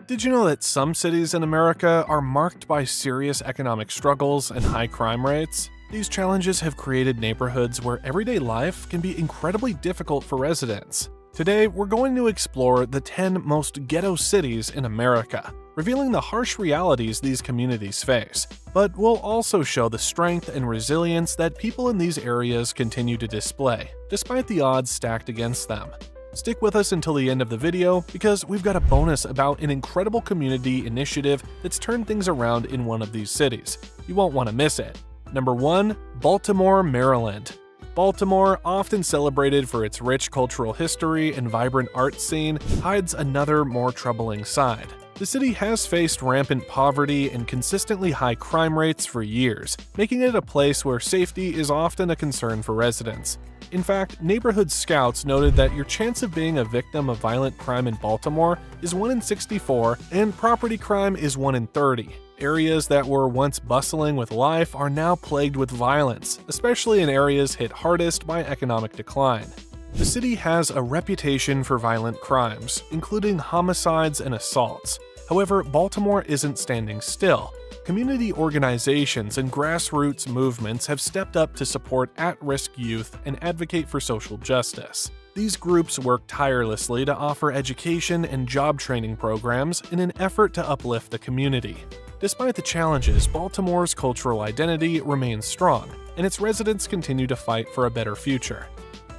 Did you know that some cities in America are marked by serious economic struggles and high crime rates? These challenges have created neighborhoods where everyday life can be incredibly difficult for residents. Today, we're going to explore the 10 most ghetto cities in America, revealing the harsh realities these communities face. But we'll also show the strength and resilience that people in these areas continue to display, despite the odds stacked against them. Stick with us until the end of the video because we've got a bonus about an incredible community initiative that's turned things around in one of these cities. You won't want to miss it. Number 1. Baltimore, Maryland. Baltimore, often celebrated for its rich cultural history and vibrant art scene, hides another more troubling side. The city has faced rampant poverty and consistently high crime rates for years, making it a place where safety is often a concern for residents. In fact, neighborhood scouts noted that your chance of being a victim of violent crime in Baltimore is 1 in 64 and property crime is 1 in 30. Areas that were once bustling with life are now plagued with violence, especially in areas hit hardest by economic decline. The city has a reputation for violent crimes, including homicides and assaults. However, Baltimore isn't standing still. Community organizations and grassroots movements have stepped up to support at-risk youth and advocate for social justice. These groups work tirelessly to offer education and job training programs in an effort to uplift the community. Despite the challenges, Baltimore's cultural identity remains strong, and its residents continue to fight for a better future.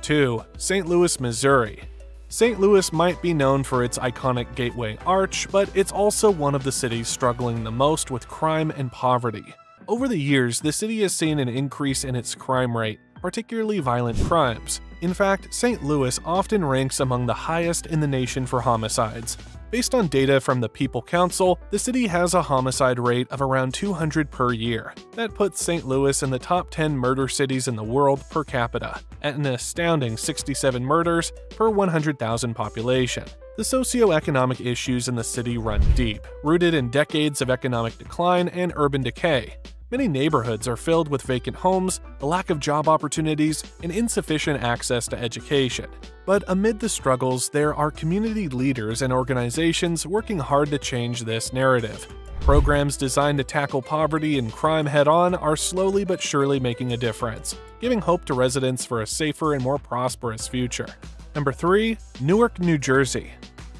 2. St. Louis, Missouri. St. Louis might be known for its iconic Gateway Arch, but it's also one of the cities struggling the most with crime and poverty. Over the years, the city has seen an increase in its crime rate, particularly violent crimes. In fact, St. Louis often ranks among the highest in the nation for homicides. Based on data from the People Council, the city has a homicide rate of around 200 per year. That puts St. Louis in the top 10 murder cities in the world per capita, at an astounding 67 murders per 100,000 population. The socio-economic issues in the city run deep, rooted in decades of economic decline and urban decay. Many neighborhoods are filled with vacant homes, a lack of job opportunities, and insufficient access to education. But amid the struggles, there are community leaders and organizations working hard to change this narrative. Programs designed to tackle poverty and crime head-on are slowly but surely making a difference, giving hope to residents for a safer and more prosperous future. Number 3. Newark, New Jersey.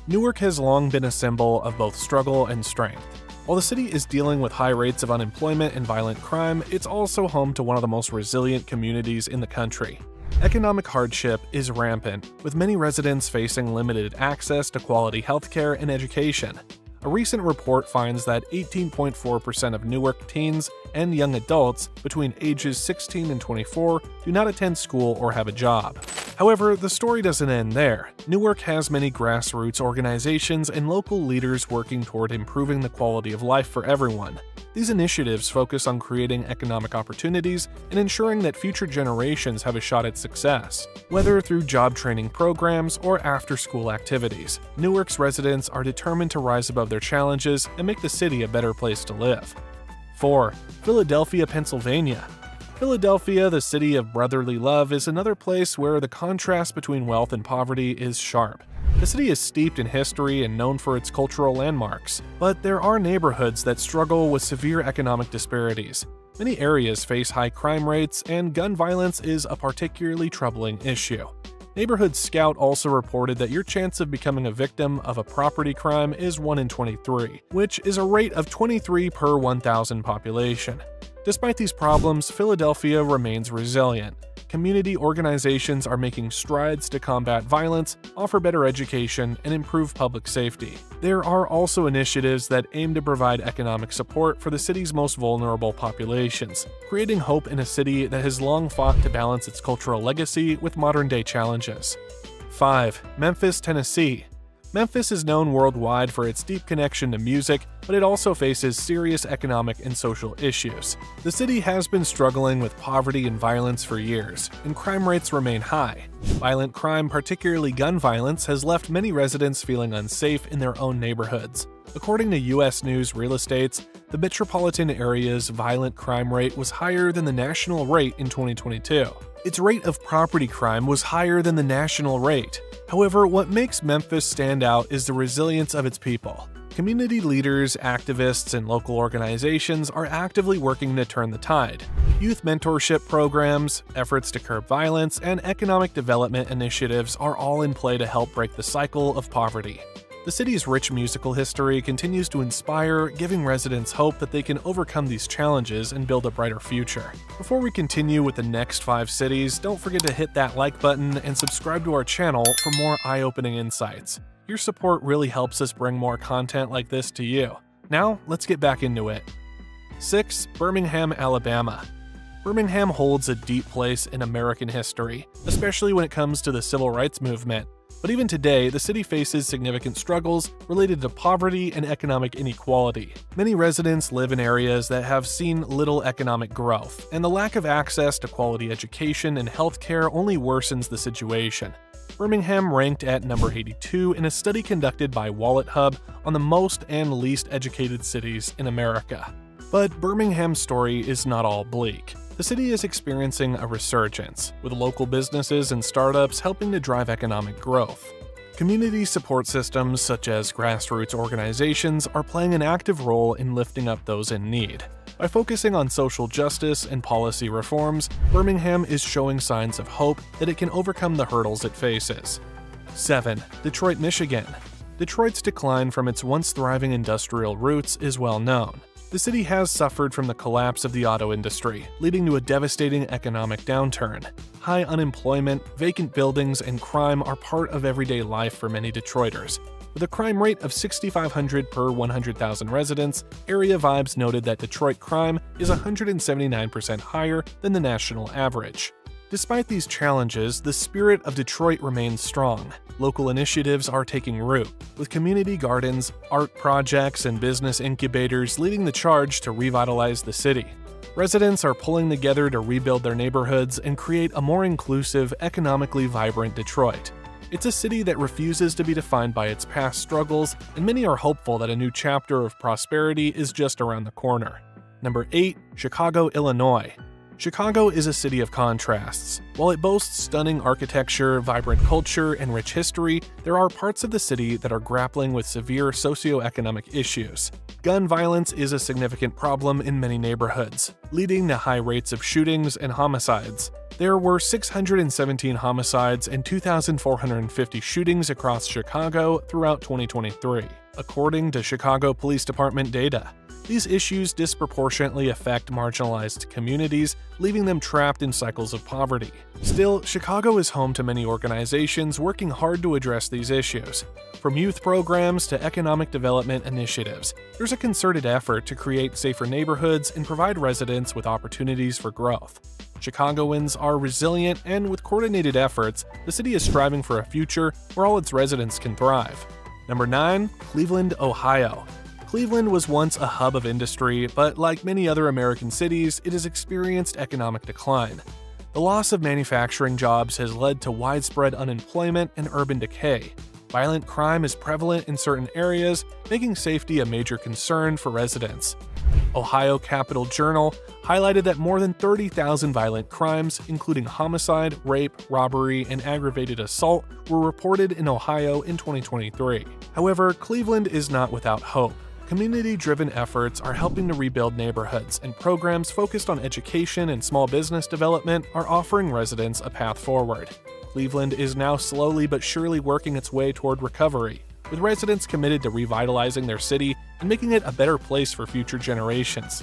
Newark has long been a symbol of both struggle and strength. While the city is dealing with high rates of unemployment and violent crime, it's also home to one of the most resilient communities in the country. Economic hardship is rampant, with many residents facing limited access to quality healthcare and education. A recent report finds that 18.4% of Newark teens and young adults between ages 16 and 24 do not attend school or have a job. However, the story doesn't end there. Newark has many grassroots organizations and local leaders working toward improving the quality of life for everyone. These initiatives focus on creating economic opportunities and ensuring that future generations have a shot at success. Whether through job training programs or after-school activities, Newark's residents are determined to rise above their challenges and make the city a better place to live. 4. Philadelphia, Pennsylvania. Philadelphia, the city of brotherly love, is another place where the contrast between wealth and poverty is sharp. The city is steeped in history and known for its cultural landmarks, but there are neighborhoods that struggle with severe economic disparities. Many areas face high crime rates, and gun violence is a particularly troubling issue. Neighborhood Scout also reported that your chance of becoming a victim of a property crime is 1 in 23, which is a rate of 23 per 1,000 population. Despite these problems, Philadelphia remains resilient. Community organizations are making strides to combat violence, offer better education, and improve public safety. There are also initiatives that aim to provide economic support for the city's most vulnerable populations, creating hope in a city that has long fought to balance its cultural legacy with modern-day challenges. 5. Memphis, Tennessee. Memphis is known worldwide for its deep connection to music, but it also faces serious economic and social issues. The city has been struggling with poverty and violence for years, and crime rates remain high. Violent crime, particularly gun violence, has left many residents feeling unsafe in their own neighborhoods. According to U.S. News Real Estate, the metropolitan area's violent crime rate was higher than the national rate in 2022. Its rate of property crime was higher than the national rate. However, what makes Memphis stand out is the resilience of its people. Community leaders, activists, and local organizations are actively working to turn the tide. Youth mentorship programs, efforts to curb violence, and economic development initiatives are all in play to help break the cycle of poverty. The city's rich musical history continues to inspire, giving residents hope that they can overcome these challenges and build a brighter future. Before we continue with the next 5 cities, don't forget to hit that like button and subscribe to our channel for more eye-opening insights. Your support really helps us bring more content like this to you. Now, let's get back into it. 6. Birmingham, Alabama. Birmingham holds a deep place in American history, especially when it comes to the civil rights movement. But even today, the city faces significant struggles related to poverty and economic inequality. Many residents live in areas that have seen little economic growth, and the lack of access to quality education and healthcare only worsens the situation. Birmingham ranked at number 82 in a study conducted by Wallet Hub on the most and least educated cities in America. But Birmingham's story is not all bleak. The city is experiencing a resurgence, with local businesses and startups helping to drive economic growth. Community support systems such as grassroots organizations are playing an active role in lifting up those in need. By focusing on social justice and policy reforms, Birmingham is showing signs of hope that it can overcome the hurdles it faces. 7. Detroit, Michigan. Detroit's decline from its once thriving industrial roots is well known. The city has suffered from the collapse of the auto industry, leading to a devastating economic downturn. High unemployment, vacant buildings, and crime are part of everyday life for many Detroiters. With a crime rate of 6,500 per 100,000 residents, Area Vibes noted that Detroit crime is 179% higher than the national average. Despite these challenges, the spirit of Detroit remains strong. Local initiatives are taking root, with community gardens, art projects, and business incubators leading the charge to revitalize the city. Residents are pulling together to rebuild their neighborhoods and create a more inclusive, economically vibrant Detroit. It's a city that refuses to be defined by its past struggles, and many are hopeful that a new chapter of prosperity is just around the corner. Number 8. Chicago, Illinois. Chicago is a city of contrasts. While it boasts stunning architecture, vibrant culture, and rich history, there are parts of the city that are grappling with severe socio-economic issues. Gun violence is a significant problem in many neighborhoods, leading to high rates of shootings and homicides. There were 617 homicides and 2,450 shootings across Chicago throughout 2023, according to Chicago Police Department data. These issues disproportionately affect marginalized communities, leaving them trapped in cycles of poverty. Still, Chicago is home to many organizations working hard to address these issues. From youth programs to economic development initiatives, there's a concerted effort to create safer neighborhoods and provide residents with opportunities for growth. Chicagoans are resilient, and with coordinated efforts, the city is striving for a future where all its residents can thrive. Number 9. Cleveland, Ohio. Cleveland was once a hub of industry, but like many other American cities, it has experienced economic decline. The loss of manufacturing jobs has led to widespread unemployment and urban decay. Violent crime is prevalent in certain areas, making safety a major concern for residents. Ohio Capital Journal highlighted that more than 30,000 violent crimes, including homicide, rape, robbery, and aggravated assault, were reported in Ohio in 2023. However, Cleveland is not without hope. Community-driven efforts are helping to rebuild neighborhoods, and programs focused on education and small business development are offering residents a path forward. Cleveland is now slowly but surely working its way toward recovery, with residents committed to revitalizing their city and making it a better place for future generations.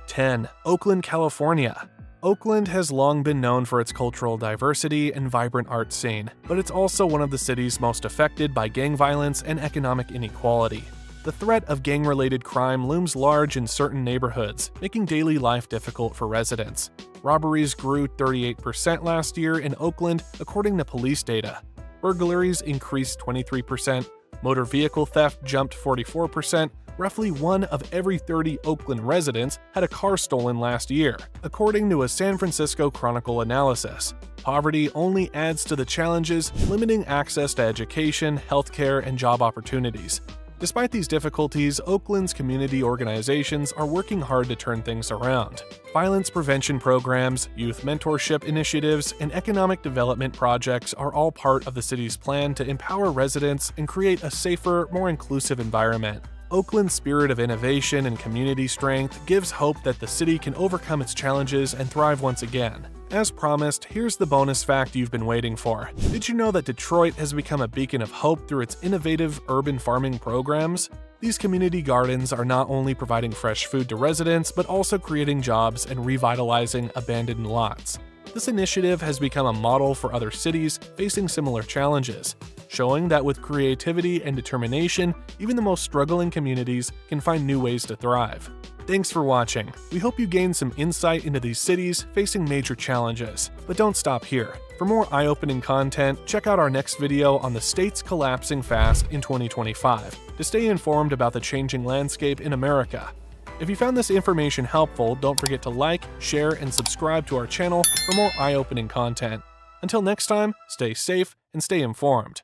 10. Oakland, California. Oakland has long been known for its cultural diversity and vibrant art scene, but it's also one of the cities most affected by gang violence and economic inequality. The threat of gang-related crime looms large in certain neighborhoods, making daily life difficult for residents. Robberies grew 38% last year in Oakland, according to police data. Burglaries increased 23%, motor vehicle theft jumped 44%, roughly 1 of every 30 Oakland residents had a car stolen last year, according to a San Francisco Chronicle analysis. Poverty only adds to the challenges, limiting access to education, healthcare, and job opportunities. Despite these difficulties, Oakland's community organizations are working hard to turn things around. Violence prevention programs, youth mentorship initiatives, and economic development projects are all part of the city's plan to empower residents and create a safer, more inclusive environment. Oakland's spirit of innovation and community strength gives hope that the city can overcome its challenges and thrive once again. As promised, here's the bonus fact you've been waiting for. Did you know that Detroit has become a beacon of hope through its innovative urban farming programs? These community gardens are not only providing fresh food to residents, but also creating jobs and revitalizing abandoned lots. This initiative has become a model for other cities facing similar challenges, showing that with creativity and determination, even the most struggling communities can find new ways to thrive. Thanks for watching. We hope you gained some insight into these cities facing major challenges. But don't stop here. For more eye-opening content, check out our next video on the states collapsing fast in 2025 to stay informed about the changing landscape in America. If you found this information helpful, don't forget to like, share, and subscribe to our channel for more eye-opening content. Until next time, stay safe and stay informed.